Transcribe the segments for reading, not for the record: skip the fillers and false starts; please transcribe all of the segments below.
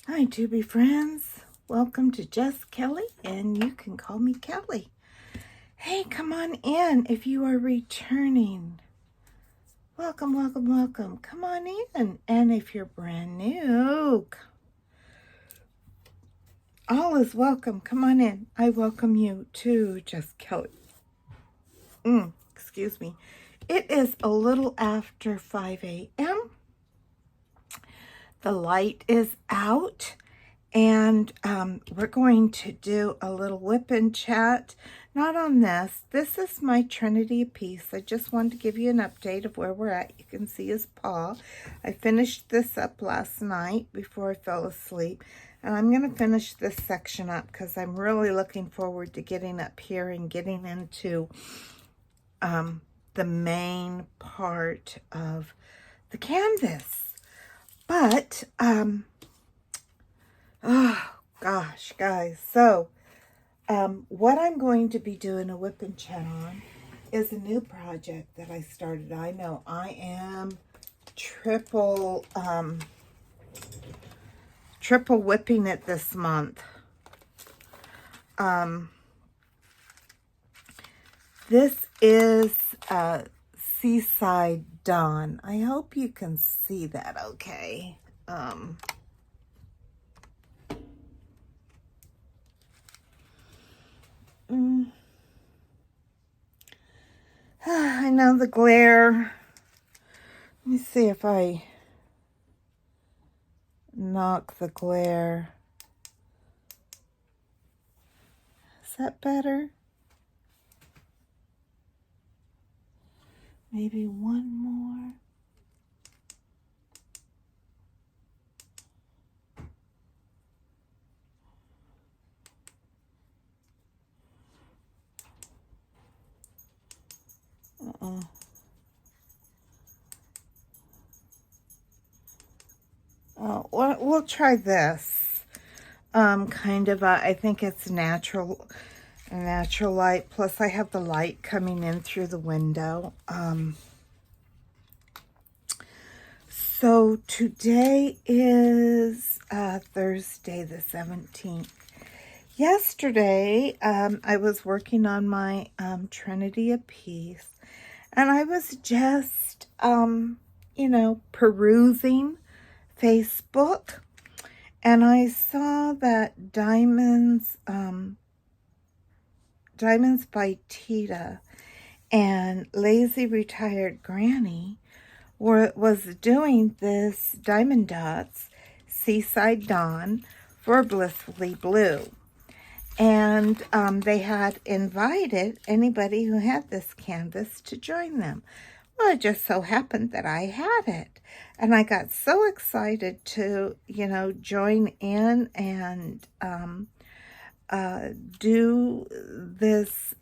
Hi, Tubi friends. Welcome to Just Kelly, and you can call me Kelly. Hey, come on in if you are returning. Welcome, welcome, welcome. Come on in. And if you're brand new, all is welcome. Come on in. I welcome you to Just Kelly. Excuse me. It is a little after 5 a.m. The light is out. And we're going to do a little whip and chat. Not on this. This is my Trinity piece. I just wanted to give you an update of where we're at. You can see his paw. I finished this up last night before I fell asleep. And I'm going to finish this section up because I'm really looking forward to getting up here and getting into the main part of the canvas. But, oh, gosh, guys. So, what I'm going to be doing a whip and chat on is a new project that I started. I know I am triple whipping it this month. This is Seaside Dawn. I hope you can see that okay. I know the glare. Let me see if I knock the glare. Is that better? Maybe one more. We'll try this. Kind of, I think it's natural light. Plus, I have the light coming in through the window. So today is Thursday the 17th. Yesterday, I was working on my Trinity piece, and I was just, perusing Facebook, and I saw that Diamonds by Tita and Lazy Retired Granny was doing this Diamond Dots Seaside Dawn for Blissfully Blue. And they had invited anybody who had this canvas to join them. Well, it just so happened that I had it. And I got so excited to, join in and do this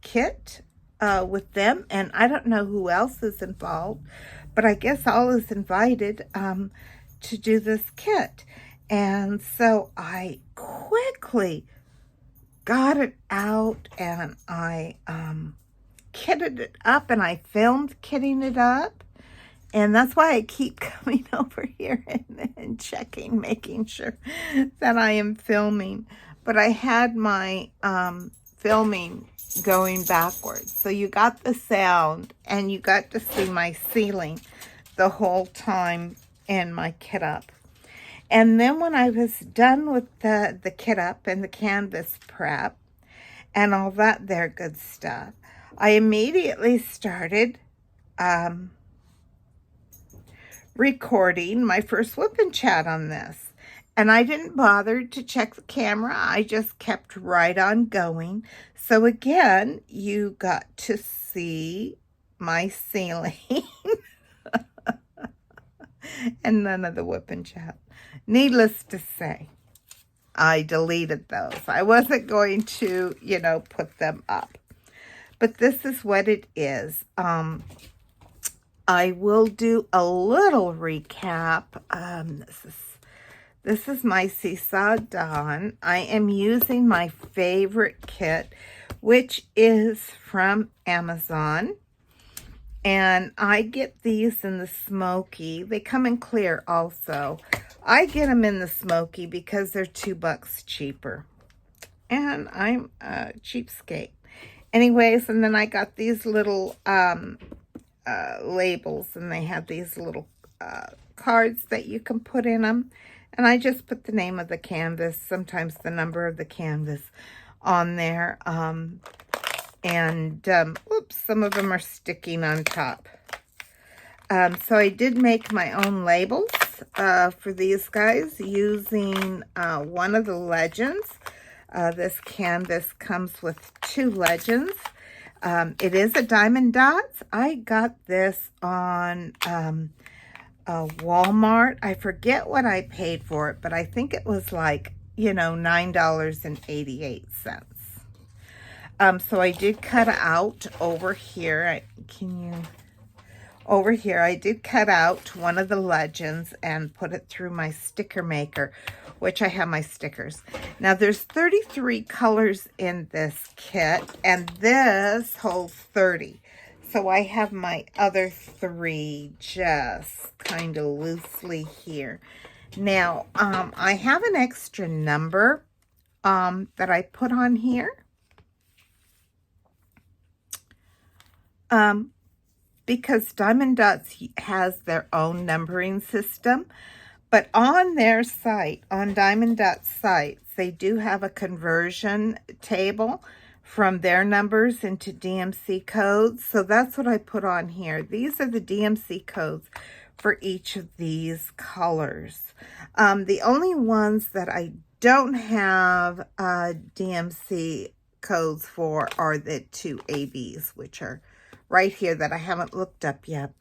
kit with them. And I don't know who else is involved, but I guess all is invited to do this kit. And so I quickly got it out and I kitted it up, and I filmed kitting it up. And that's why I keep coming over here and checking, making sure that I am filming. But I had my filming going backwards. So you got the sound and you got to see my ceiling the whole time in my kit up. And then when I was done with the kit up and the canvas prep and all that there good stuff, I immediately started recording my first whip and chat on this. And I didn't bother to check the camera. I just kept right on going. So again, you got to see my ceiling and none of the whip and chat. Needless to say, I deleted those. I wasn't going to, put them up. But this is what it is. I will do a little recap. This is my Seaside Dawn. I am using my favorite kit, which is from Amazon. And I get these in the smoky. They come in clear also. I get them in the smoky because they're $2 cheaper. And I'm a cheapskate. Anyways, and then I got these little labels, and they have these little cards that you can put in them. And I just put the name of the canvas, sometimes the number of the canvas on there. Oops, some of them are sticking on top. So I did make my own labels for these guys using one of the legends. This canvas comes with 2 legends. It is a Diamond Dots. I got this on Walmart. I forget what I paid for it, but I think it was like, $9.88. So I did cut out over here. Over here, I did cut out one of the legends and put it through my sticker maker, which I have my stickers. Now, there's 33 colors in this kit, and this holds 30. So I have my other 3 just kind of loosely here. Now, I have an extra number that I put on here. Because Diamond Dots has their own numbering system. But on their site, on Diamond Dots sites, they do have a conversion table from their numbers into DMC codes. So that's what I put on here. These are the DMC codes for each of these colors. The only ones that I don't have DMC codes for are the 2 ABs, which are right here that I haven't looked up yet.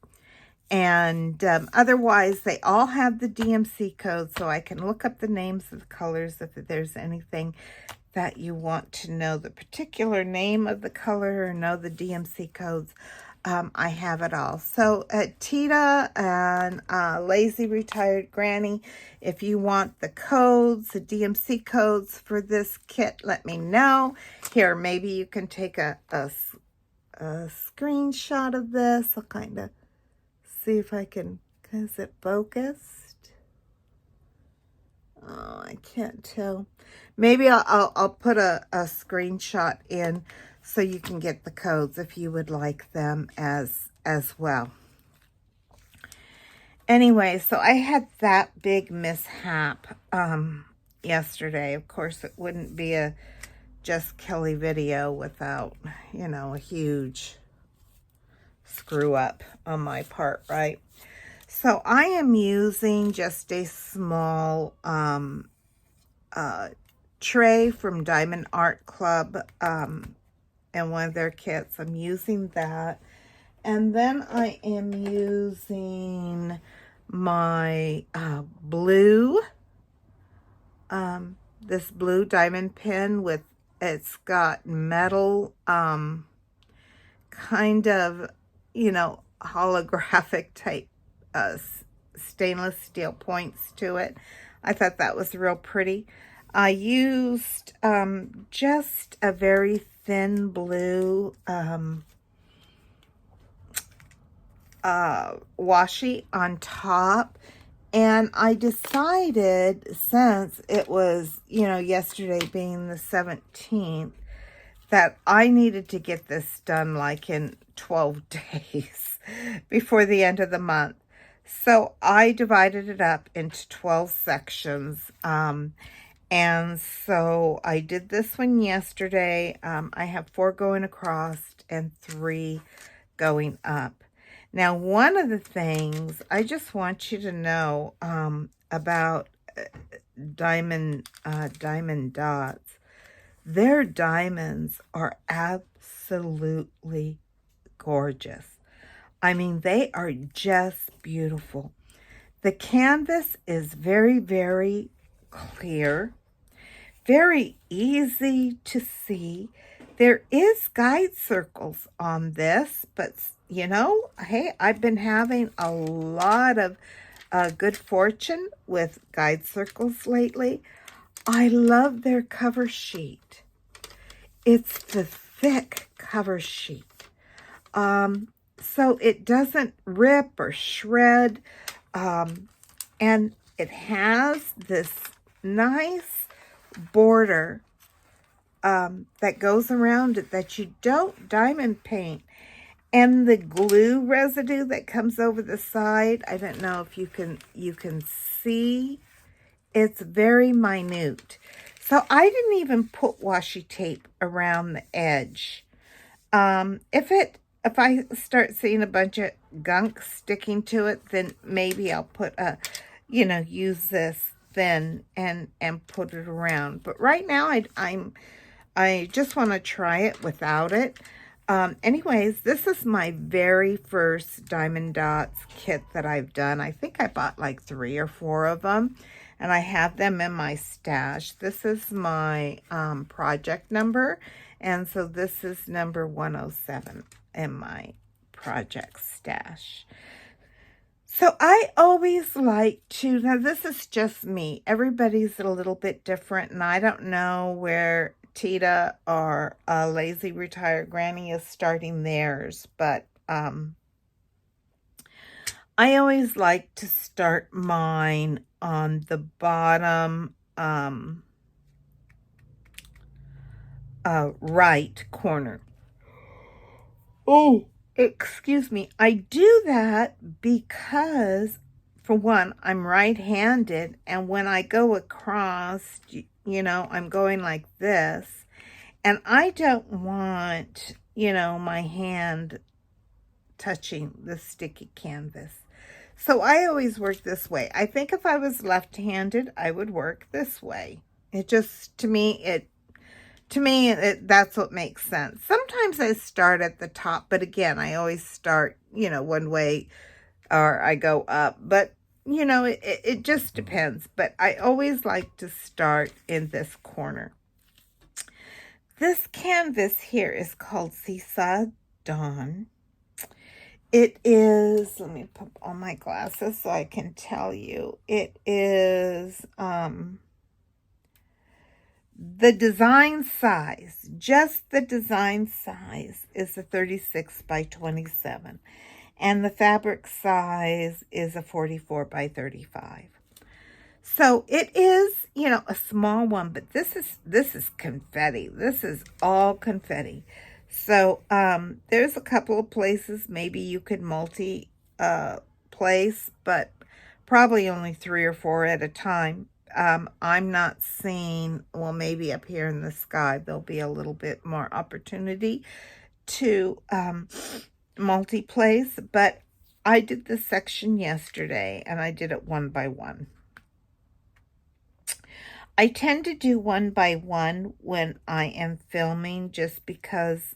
And otherwise, they all have the DMC code, so I can look up the names of the colors if there's anything that you want to know the particular name of the color or know the DMC codes. I have it all. So Tita and Lazy Retired Granny, if you want the codes, the DMC codes for this kit, let me know. Here, maybe you can take a screenshot of this. I'll kind of see if I can, is it focused? Oh, I can't tell. Maybe I'll put a screenshot in so you can get the codes if you would like them as well. Anyway, so I had that big mishap yesterday. Of course, it wouldn't be a Just Kelly video without, a huge screw up on my part, right? So I am using just a small tray from Diamond Art Club and one of their kits. I'm using that. And then I am using my blue, this blue diamond pin with, it's got metal, kind of, holographic type stainless steel points to it. I thought that was real pretty. I used just a very thin blue washi on top. And I decided, since it was, yesterday being the 17th, that I needed to get this done like in 12 days before the end of the month. So I divided it up into 12 sections. And so I did this one yesterday. I have 4 going across and 3 going up. Now, one of the things I just want you to know about Diamond Dots, their diamonds are absolutely gorgeous. I mean, they are just beautiful. The canvas is very, very clear, very easy to see. There is guide circles on this, but hey, I've been having a lot of good fortune with guide circles lately. I love their cover sheet. It's the thick cover sheet. So it doesn't rip or shred. And it has this nice border that goes around it that you don't diamond paint. And the glue residue that comes over the side, I don't know if you can see, it's very minute. So I didn't even put washi tape around the edge. If I start seeing a bunch of gunk sticking to it, then maybe I'll put use this thin and put it around. But right now I just want to try it without it. Anyways, this is my very first Diamond Dots kit that I've done. I think I bought like 3 or 4 of them, and I have them in my stash. This is my project number, and so this is number 107 in my project stash. So I always like to, now this is just me. Everybody's a little bit different, and I don't know where Tita or Lazy Retired Granny is starting theirs, but I always like to start mine on the bottom right corner. Oh, excuse me. I do that because, for one, I'm right-handed, and when I go across, I'm going like this, and I don't want, my hand touching the sticky canvas. So I always work this way. I think if I was left-handed, I would work this way. It just, to me, that's what makes sense. Sometimes I start at the top, but again, I always start, one way, or I go up, but it just depends. But I always like to start in this corner. This canvas here is called Seaside Dawn. It is, let me put on my glasses so I can tell you. It is the design size, just the design size is a 36 by 27. And the fabric size is a 44 by 35. So it is, a small one, but this is confetti. This is all confetti. So there's a couple of places maybe you could multi place, but probably only 3 or 4 at a time. I'm not seeing, well, maybe up here in the sky there'll be a little bit more opportunity to multi-place, but I did this section yesterday and I did it 1 by 1. I tend to do 1 by 1 when I am filming, just because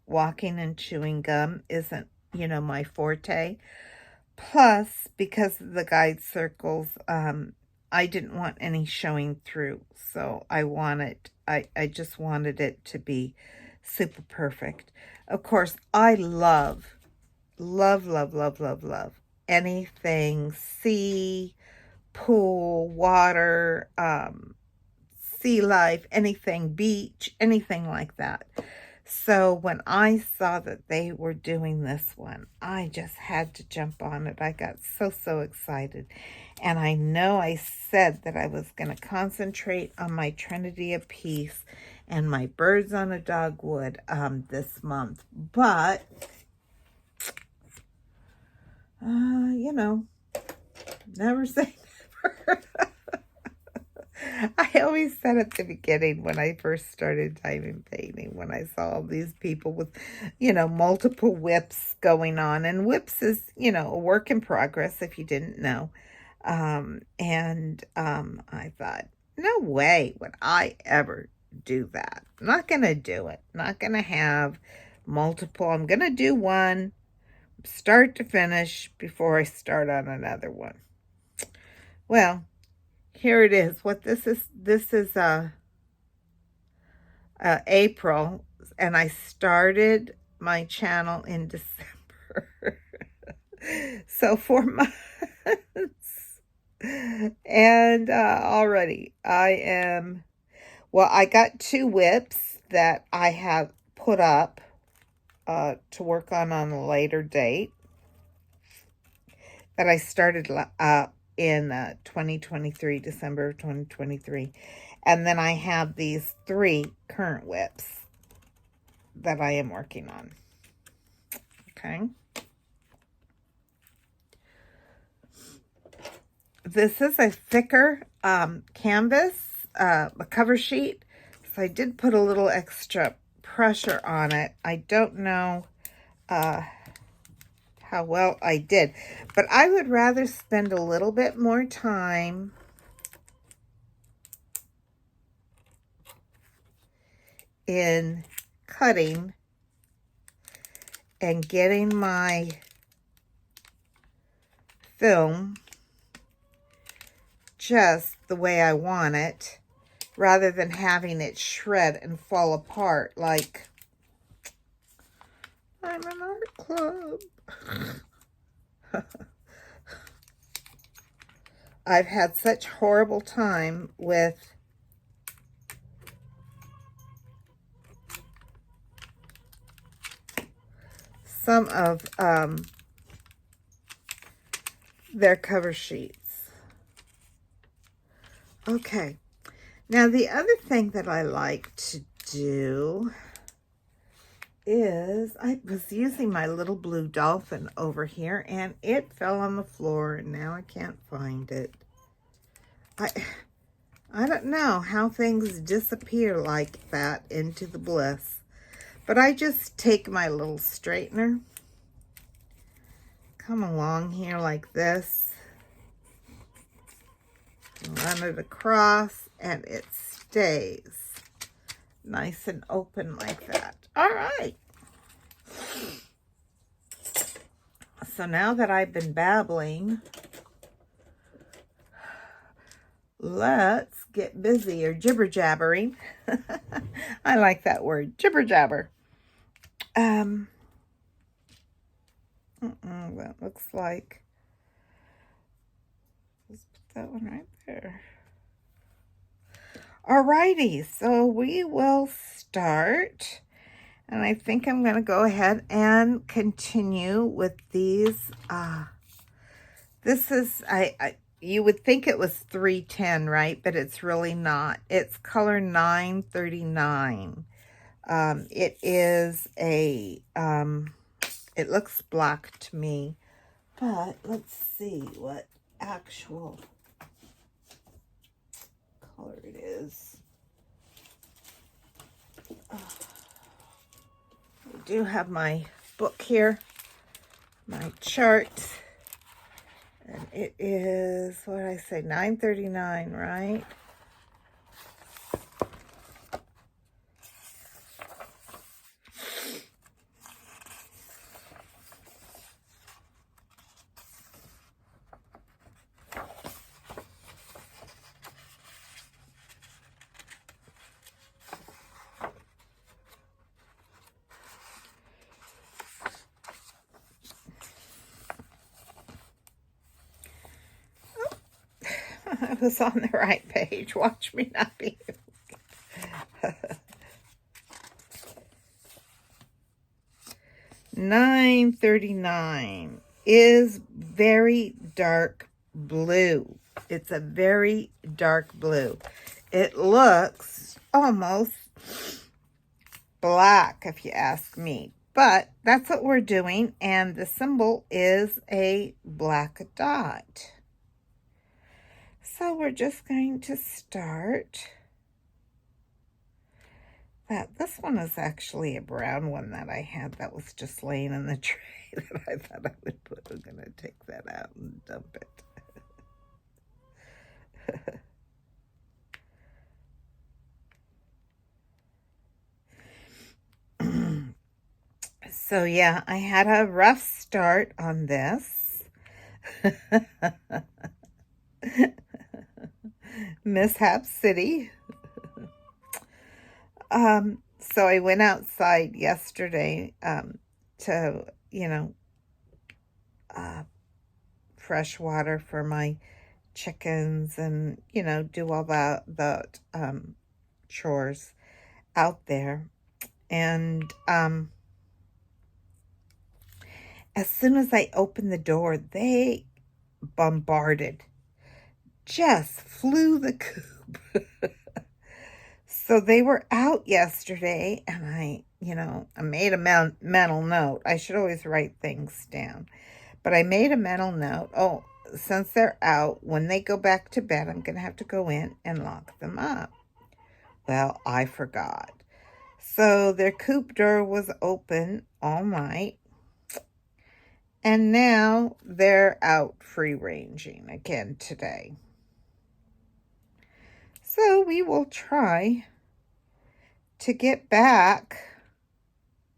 walking and chewing gum isn't, my forte. Plus, because of the guide circles, I didn't want any showing through. So I just wanted it to be super perfect. Of course, I love anything sea, pool, water, sea life, anything beach, anything like that. So when I saw that they were doing this one, I just had to jump on it. I got so excited. And I know I said that I was going to concentrate on my Trinity of Peace and my Birds on a Dogwood this month. But, never say never. I always said at the beginning when I first started diamond painting, when I saw all these people with, multiple whips going on. And whips is, a work in progress, if you didn't know. I thought, no way would I ever do that. I'm not going to do it. Not going to have multiple. I'm going to do one, start to finish, before I start on another one. Well, here it is. What this is April, and I started my channel in December. So 4 months. And already I got 2 whips that I have put up to work on a later date, that I started in 2023, December of 2023. And then I have these 3 current whips that I am working on. Okay. This is a thicker canvas, a cover sheet. So I did put a little extra pressure on it. I don't know how well I did, but I would rather spend a little bit more time in cutting and getting my film just the way I want it, rather than having it shred and fall apart like I'm an art club. I've had such horrible time with some of their cover sheets. Okay, now the other thing that I like to do is I was using my little blue dolphin over here and it fell on the floor and now I can't find it. I don't know how things disappear like that into the bliss, but I just take my little straightener, come along here like this, run it across, and it stays nice and open like that. All right. So now that I've been babbling, let's get busy, or jibber-jabbering. I like that word, jibber-jabber. That looks like, let's put that one right there. Alrighty, so we will start, and I think I'm going to go ahead and continue with these. This is, you would think it was 310, right? But it's really not. It's color 939. It is a, it looks black to me, but let's see what actual color it is. I do have my book here, my chart, and it is, what did I say, 939, right? I was on the right page. Watch me not be. 939 is very dark blue. It's a very dark blue. It looks almost black, if you ask me. But that's what we're doing, and the symbol is a black dot. So we're just going to start. This one is actually a brown one that I had that was just laying in the tray that I thought I would put. I'm going to take that out and dump it. So yeah, I had a rough start on this. Mishap City. So I went outside yesterday to, fresh water for my chickens and, do all the chores out there. And as soon as I opened the door, they bombarded just flew the coop. So they were out yesterday, and I made a mental note. I should always write things down. But I made a mental note. Oh, since they're out, when they go back to bed, I'm going to have to go in and lock them up. Well, I forgot. So their coop door was open all night. And now they're out free-ranging again today. So we will try to get back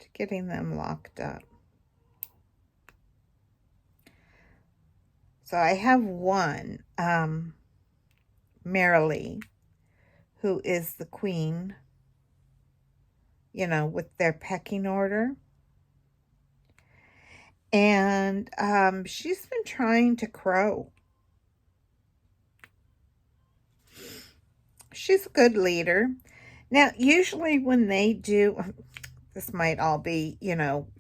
to getting them locked up. So I have one, Marilee, who is the queen, with their pecking order. And she's been trying to crow. She's a good leader. Now, usually when they do, this might all be,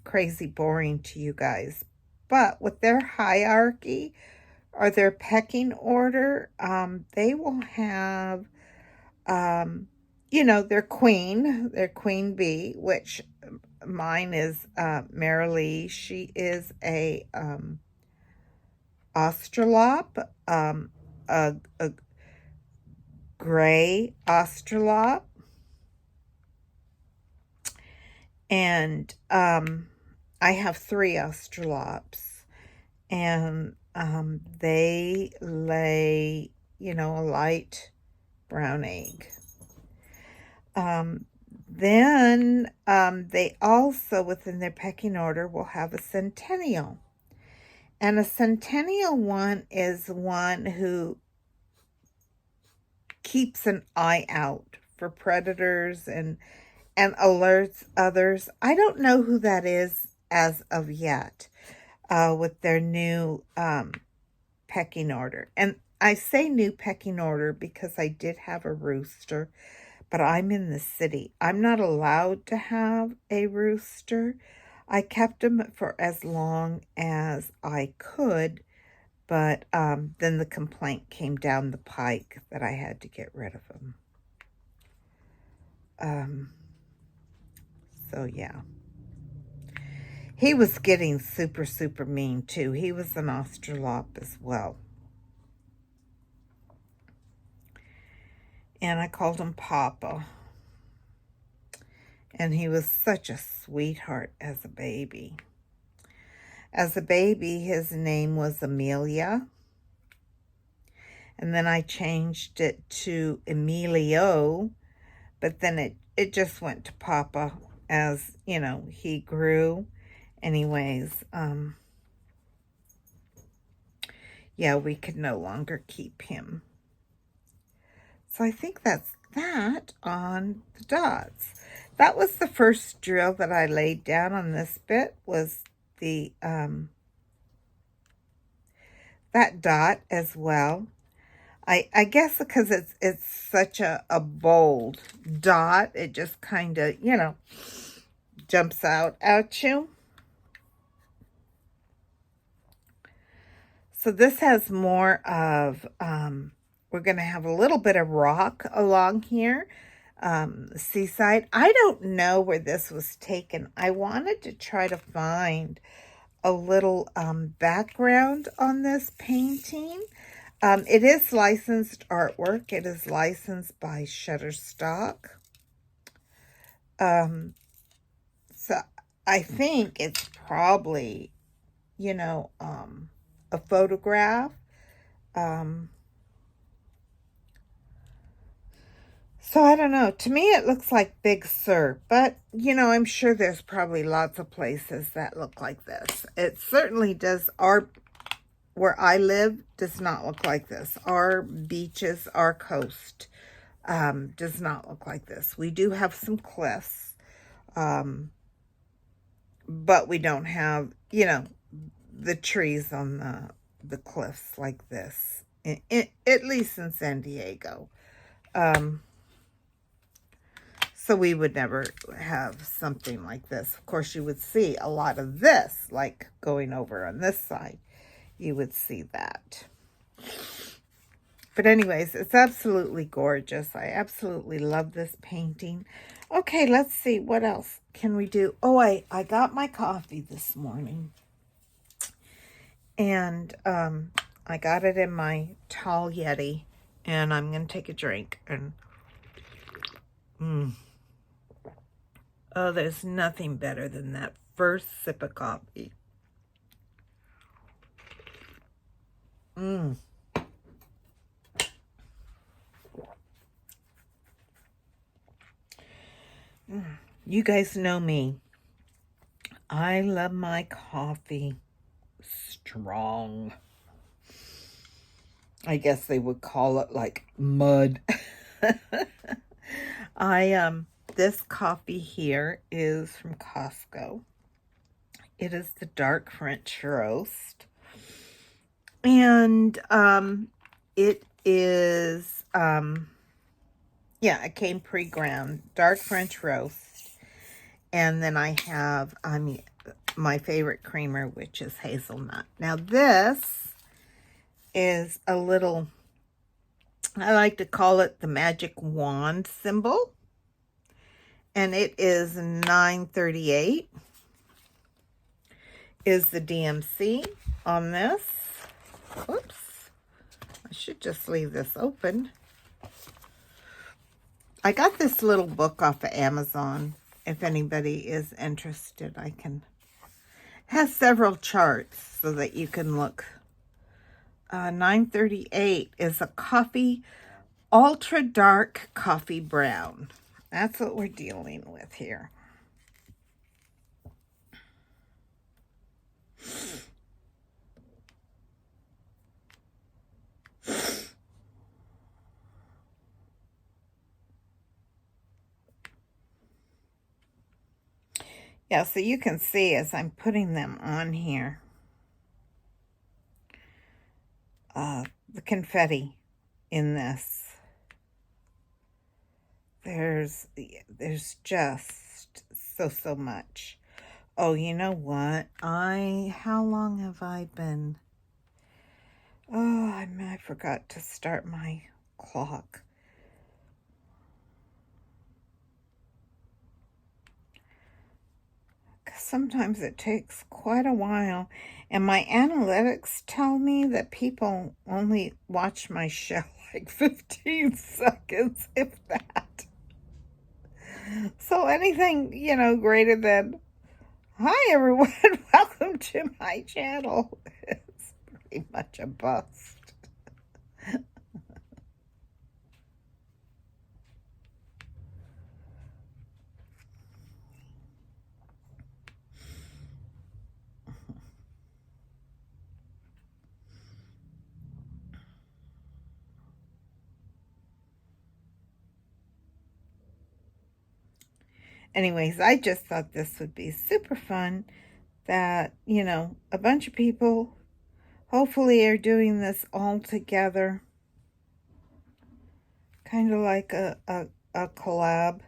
crazy boring to you guys, but with their hierarchy or their pecking order, they will have, their queen bee, which mine is Marilee. She is a Australorp, a gray Australorp. And I have 3 Australorps, and they lay, a light brown egg. Then they also, within their pecking order, will have a centennial. And a centennial one is one who keeps an eye out for predators and alerts others. I don't know who that is as of yet with their new pecking order. And I say new pecking order because I did have a rooster, but I'm in the city. I'm not allowed to have a rooster. I kept him for as long as I could, but then the complaint came down the pike that I had to get rid of him. So yeah. He was getting super, super mean too. He was an Australorp as well. And I called him Papa. And he was such a sweetheart as a baby. As a baby, his name was Amelia. And then I changed it to Emilio. But then it just went to Papa as, he grew. Anyways, yeah, we could no longer keep him. So I think that's that on the dots. That was the first drill that I laid down on this bit, was the that dot as well. I guess because it's such a bold dot, it just kind of, jumps out at you. So this has more of, we're going to have a little bit of rock along here. Seaside. I don't know where this was taken. I wanted to try to find a little background on this painting. It is licensed artwork. It is licensed by Shutterstock. So I think it's probably, a photograph. So I don't know. To me, it looks like Big Sur, but, I'm sure there's probably lots of places that look like this. It certainly does. Where I live does not look like this. Our beaches, our coast does not look like this. We do have some cliffs, but we don't have, the trees on the cliffs like this, at least in San Diego. So we would never have something like this. Of course, you would see a lot of this, like going over on this side. You would see that. But anyways, it's absolutely gorgeous. I absolutely love this painting. Okay, let's see. What else can we do? Oh, I got my coffee this morning. And I got it in my tall Yeti. And I'm going to take a drink. And oh, there's nothing better than that first sip of coffee. You guys know me. I love my coffee strong. I guess they would call it like mud. This coffee here is from Costco. It is the dark French roast. And it is yeah, it came pre-ground, dark French roast. And then I have my favorite creamer, which is hazelnut. Now this is a little, I like to call it the magic wand symbol. And it is 938 is the DMC on this. Oops. I should just leave this open. I got this little book off of Amazon. If anybody is interested, I can. It has several charts so that you can look. 938 is a coffee, ultra dark coffee brown. That's what we're dealing with here. Yeah, so you can see as I'm putting them on here, the confetti in this. There's just so much. Oh, you know what? How long have I been? Oh, I forgot to start my clock. Sometimes it takes quite a while, and my analytics tell me that people only watch my show like 15 seconds, if that. So anything, greater than, hi everyone, welcome to my channel, it's pretty much a bust. Anyways, I just thought this would be super fun that, a bunch of people hopefully are doing this all together. Kind of like a collab.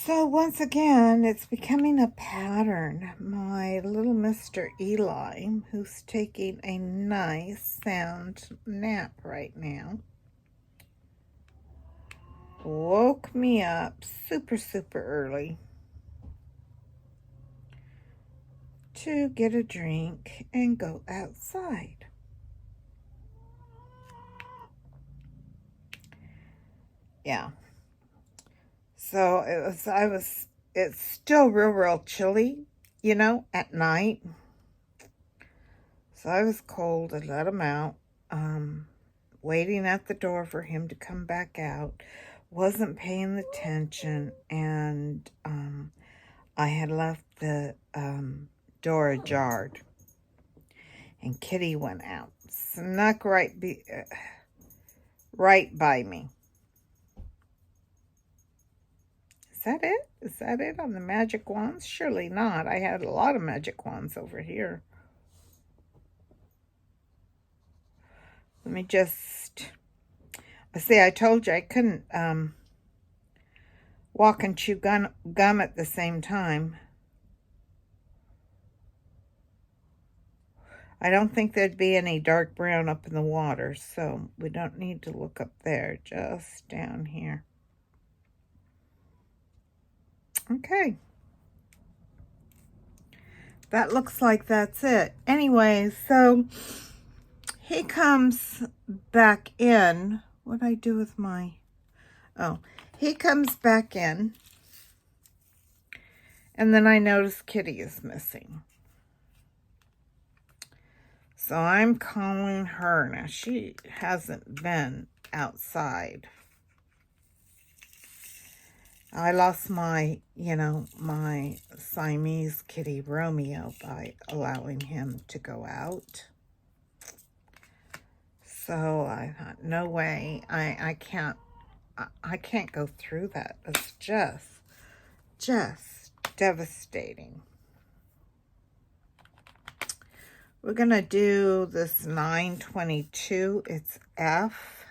So once again, it's becoming a pattern. My little Mr. Eli, who's taking a nice sound nap right now, woke me up super early to get a drink and go outside. Yeah. So it's still real chilly, at night. So I was cold. I let him out, waiting at the door for him to come back out. Wasn't paying attention, and I had left the door ajar. And Kitty went out, snuck right by me. that it? Is that it on the magic wands? Surely not. I had a lot of magic wands over here. Let me just... See, I told you I couldn't walk and chew gum at the same time. I don't think there'd be any dark brown up in the water, so we don't need to look up there, just down here. Okay. That looks like that's it. Anyway, so he comes back in. What'd I do with my... Oh, he comes back in. And then I notice Kitty is missing. So I'm calling her. Now, she hasn't been outside. I lost my, my Siamese kitty Romeo by allowing him to go out. So I thought, no way, I can't go through that. It's just devastating. We're going to do this 922. It's F.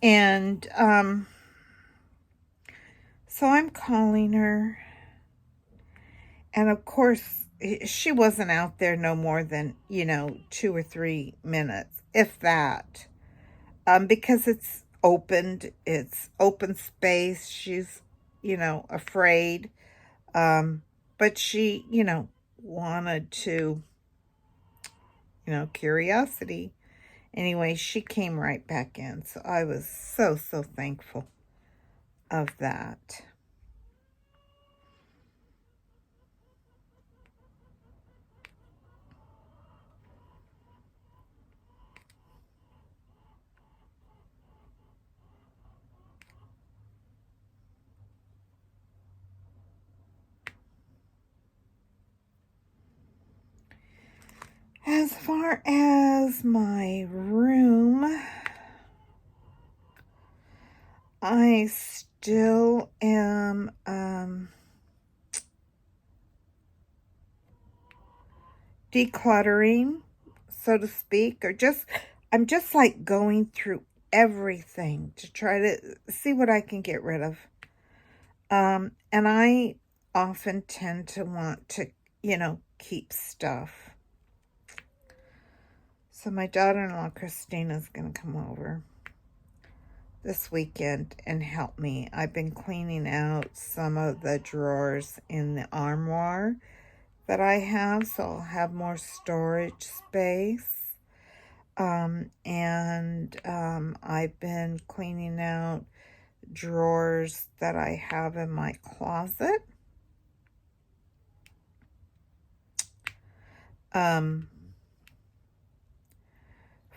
And so I'm calling her. And of course, she wasn't out there no more than, 2 or 3 minutes, if that. Because it's open space. She's afraid. But she, wanted to, curiosity. Anyway, she came right back in. So I was so thankful of that. As far as my room, I still am decluttering, so to speak, or I'm just like going through everything to try to see what I can get rid of. And I often tend to want to, keep stuff. So my daughter-in-law, Christina, is going to come over this weekend and help me. I've been cleaning out some of the drawers in the armoire that I have, so I'll have more storage space. I've been cleaning out drawers that I have in my closet.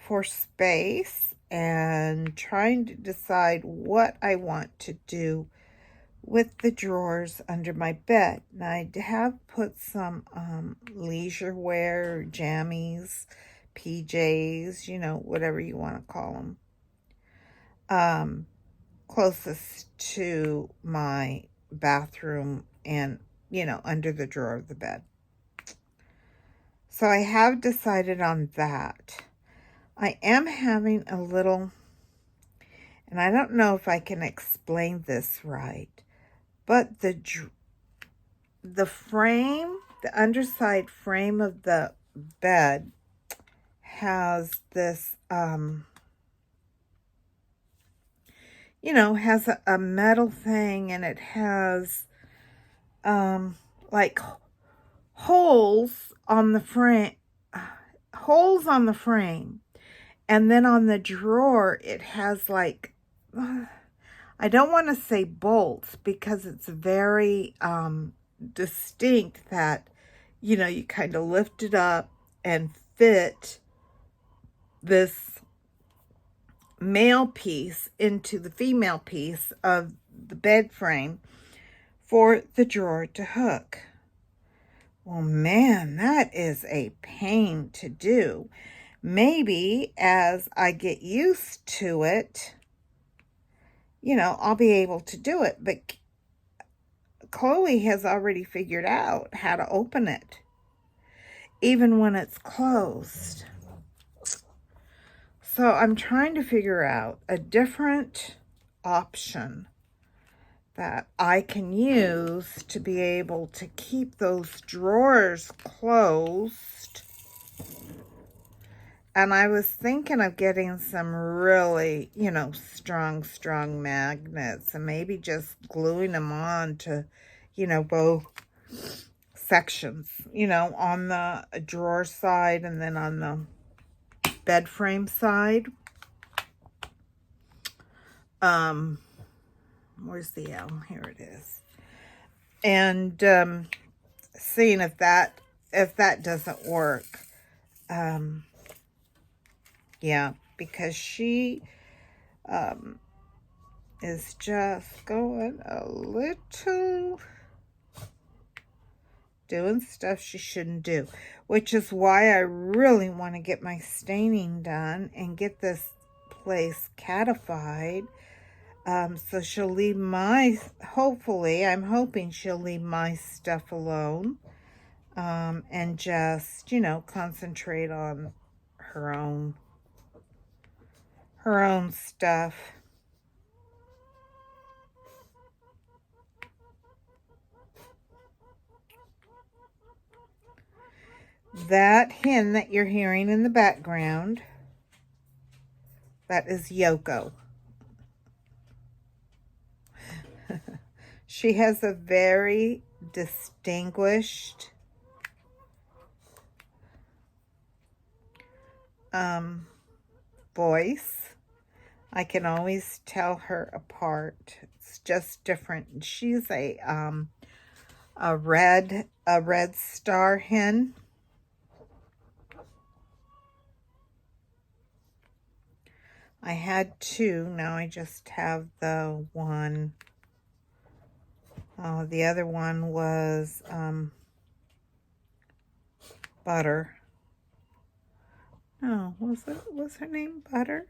For space, and trying to decide what I want to do with the drawers under my bed. Now, I have put some leisure wear, jammies, PJs, whatever you want to call them, closest to my bathroom and, under the drawer of the bed. So I have decided on that. I am having a little, and I don't know if I can explain this right, but the frame, the underside frame of the bed has this, has a metal thing, and it has, like holes on the frame, And then on the drawer, it has like, I don't want to say bolts because it's very distinct that, you kind of lift it up and fit this male piece into the female piece of the bed frame for the drawer to hook. Well, man, that is a pain to do. maybe as I get used to it, you know, I'll be able to do it. But Chloe has already figured out how to open it, even when it's closed. So I'm trying to figure out a different option that I can use to be able to keep those drawers closed. And I was thinking of getting some really, you know, strong magnets and maybe just gluing them on to, you know, both sections, you know, on the drawer side and then on the bed frame side. Where's the L? Here it is. And seeing if that doesn't work. Yeah, because she is just going a little, doing stuff she shouldn't do, which is why I really want to get my staining done and get this place catified. So she'll leave my, hopefully, I'm hoping she'll leave my stuff alone, and just, you know, concentrate on her own stuff. That hen that you're hearing in the background, that is Yoko. She has a very distinguished voice. I can always tell her apart. It's just different. She's a red star hen. I had two. Now I just have the one. The other one was Butter. Oh, was her name Butter?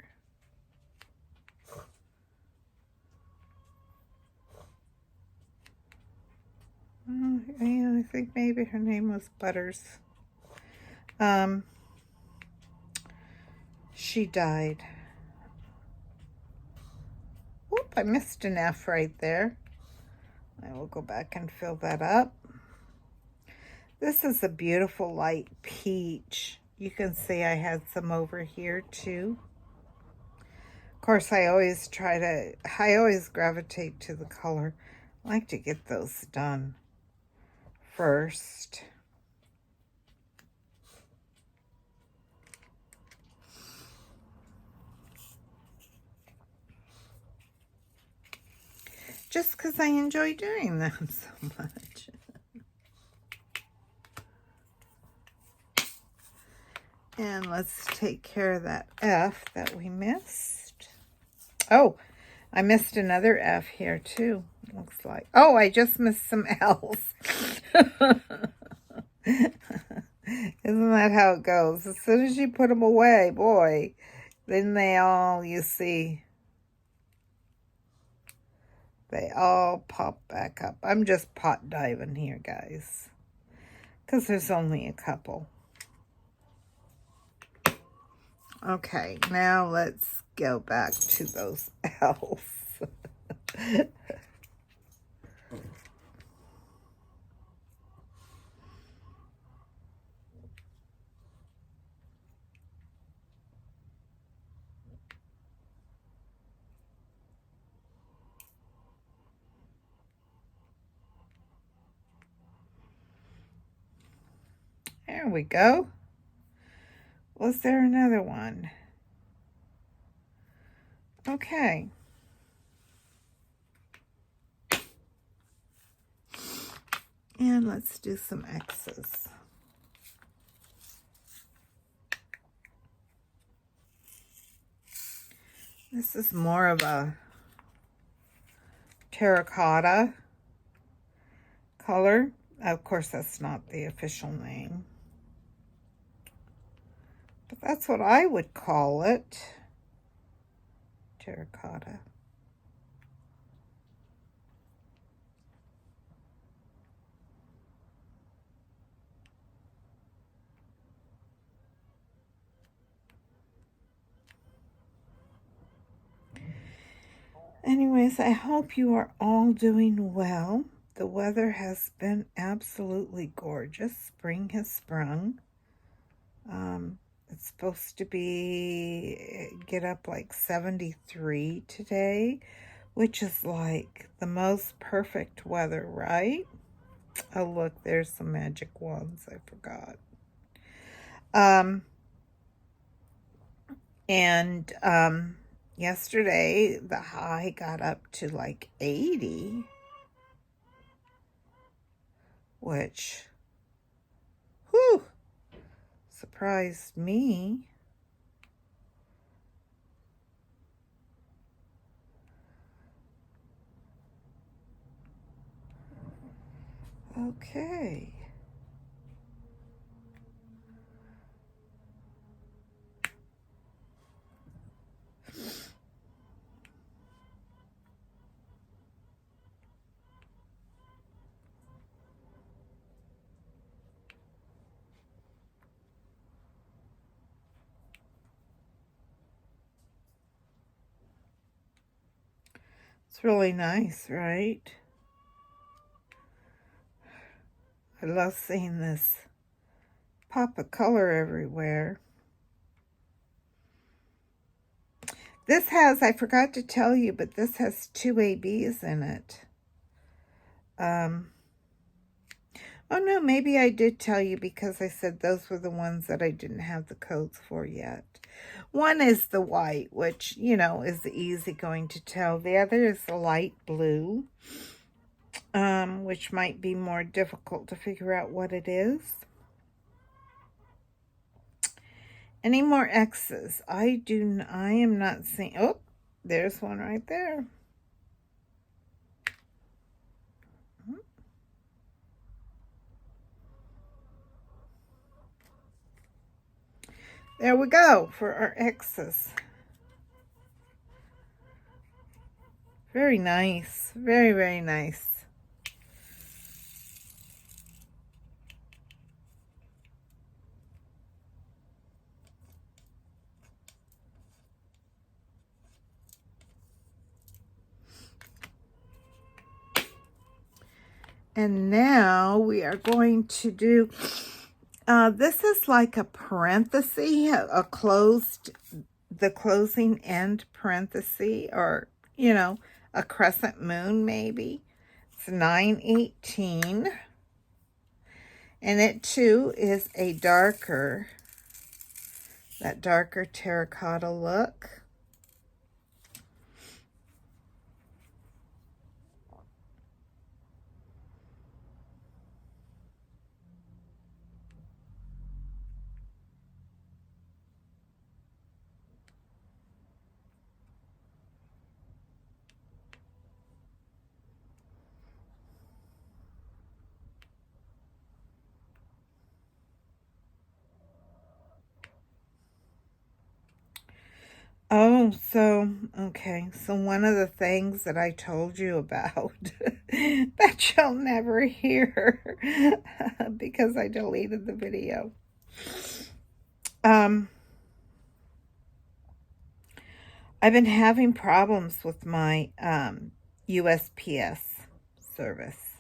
Yeah, I think maybe her name was Butters. She died. Whoop, I missed an F right there. I will go back and fill that up. This is a beautiful light peach. You can see I had some over here too. Of course, I always gravitate to the color. I like to get those done first. Just because I enjoy doing them so much. And let's take care of that F that we missed. Oh, I missed another F here too, looks like. Oh, I just missed some L's. Isn't that how it goes? As soon as you put them away, boy, then they all, you see, they all pop back up. I'm just pot diving here, guys, because there's only a couple. Okay, now let's go back to those L's. There we go. Was there another one? Okay. And let's do some X's. This is more of a terracotta color. Of course, that's not the official name. But That's what I would call it. Terracotta. Anyways, I hope you are all doing well. The weather has been absolutely gorgeous. Spring has sprung. It's supposed to get up like 73 today, which is like the most perfect weather, right? Oh, look, there's some magic wands. I forgot. Yesterday, the high got up to like 80, which, whew, surprised me. Okay. It's really nice, right? I love seeing this pop of color everywhere. This has, I forgot to tell you, but this has 2 ABs in it. Oh no, maybe I did tell you because I said those were the ones that I didn't have the codes for yet. One is the white, which, you know, is easy going to tell. The other is the light blue, which might be more difficult to figure out what it is. Any more X's? I am not seeing. Oh, there's one right there. There we go for our X's. Very nice. Very, very nice. And now we are going to do, this is like a parenthesis, the closing end parenthesis, or, you know, a crescent moon maybe. It's 918. And it too is a darker, that darker terracotta look. Oh, so, okay. So one of the things that I told you about that you'll never hear because I deleted the video. I've been having problems with my USPS service.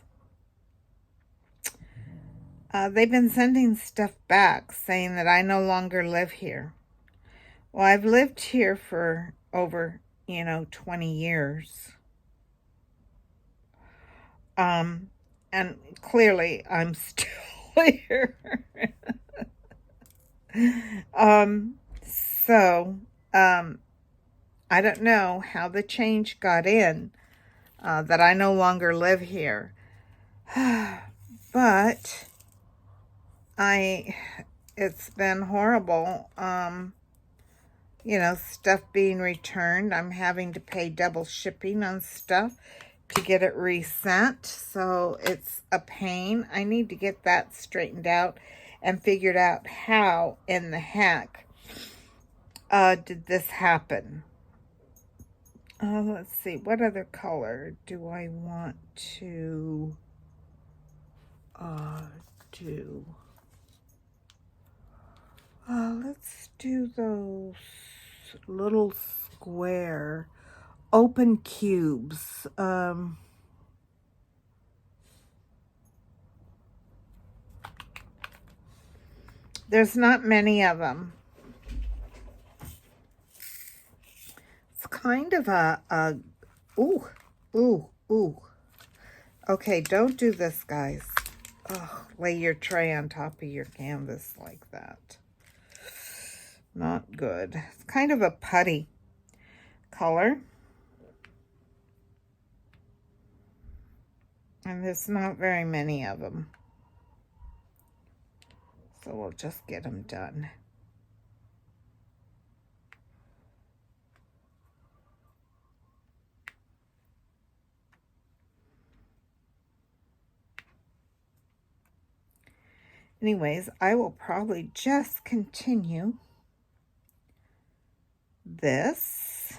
They've been sending stuff back saying that I no longer live here. Well, I've lived here for over, 20 years. And clearly I'm still here. I don't know how the change got in, that I no longer live here. But it's been horrible. Stuff being returned. I'm having to pay double shipping on stuff to get it resent. So it's a pain. I need to get that straightened out and figured out how in the heck did this happen. Let's see, what other color do I want to do? Let's do those little square open cubes. There's not many of them. It's kind of ooh. Okay, don't do this, guys. Oh, lay your tray on top of your canvas like that. Not good. It's kind of a putty color. And there's not very many of them. So we'll just get them done. Anyways, I will probably just continue this.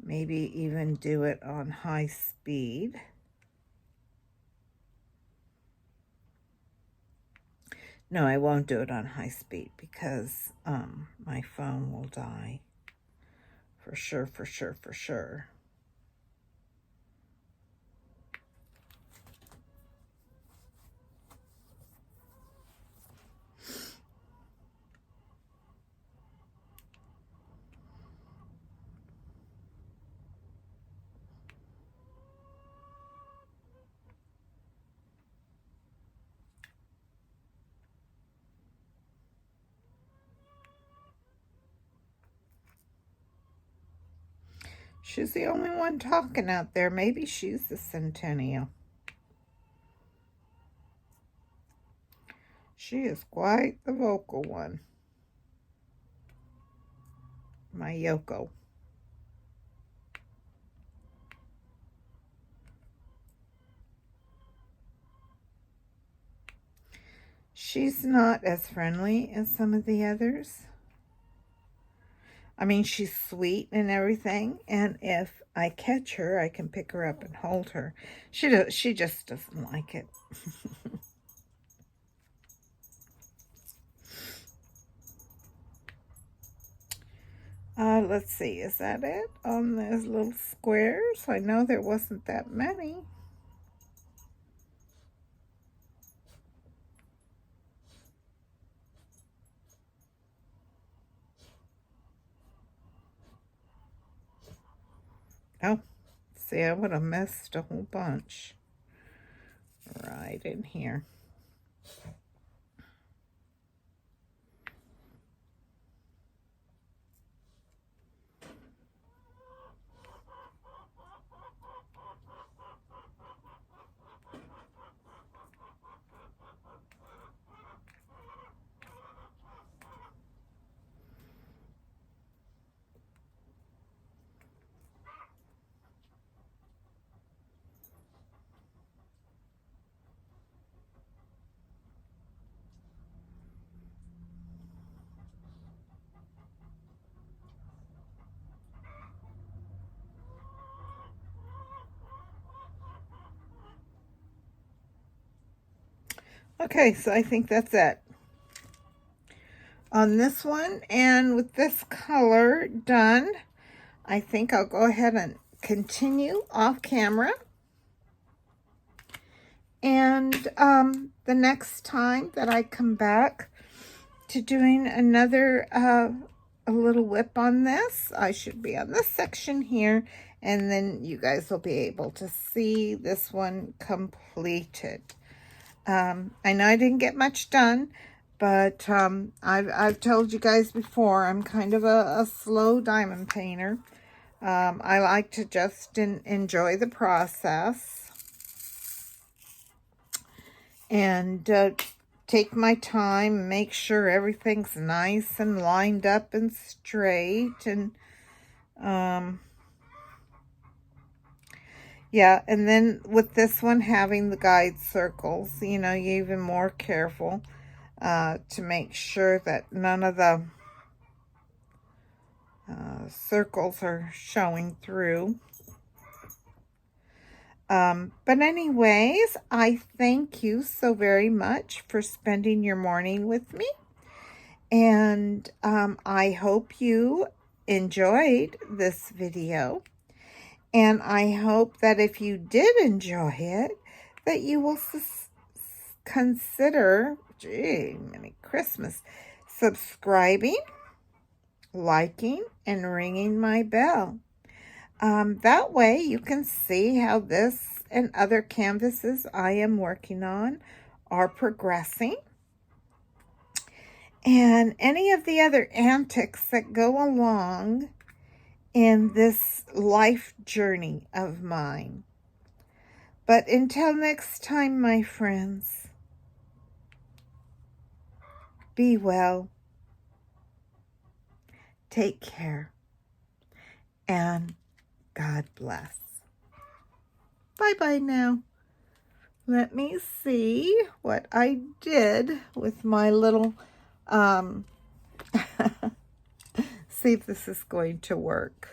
Maybe even do it on high speed. No, I won't do it on high speed because my phone will die. For sure, for sure, for sure. She's the only one talking out there. Maybe she's the Centennial. She is quite the vocal one. My Yoko. She's not as friendly as some of the others. I mean, she's sweet and everything, and if I catch her, I can pick her up and hold her. She just doesn't like it. Let's see, is that it on those little squares? I know there wasn't that many. Oh, see, I would have missed a whole bunch right in here. Okay, so I think that's it on this one. And with this color done, I think I'll go ahead and continue off camera. And the next time that I come back to doing another a little whip on this, I should be on this section here, and then you guys will be able to see this one completed. I know I didn't get much done, but I've told you guys before, I'm kind of a slow diamond painter. I like to just enjoy the process and take my time, make sure everything's nice and lined up and straight, and yeah, and then with this one having the guide circles, you know, you're even more careful to make sure that none of the circles are showing through. But anyways, I thank you so very much for spending your morning with me. And I hope you enjoyed this video. And I hope that if you did enjoy it, that you will consider, gee, Merry Christmas, subscribing, liking, and ringing my bell. That way you can see how this and other canvases I am working on are progressing. And any of the other antics that go along in this life journey of mine. But until next time, my friends, be well, take care, and God bless. Bye-bye now. Let me see what I did with my little, see if this is going to work.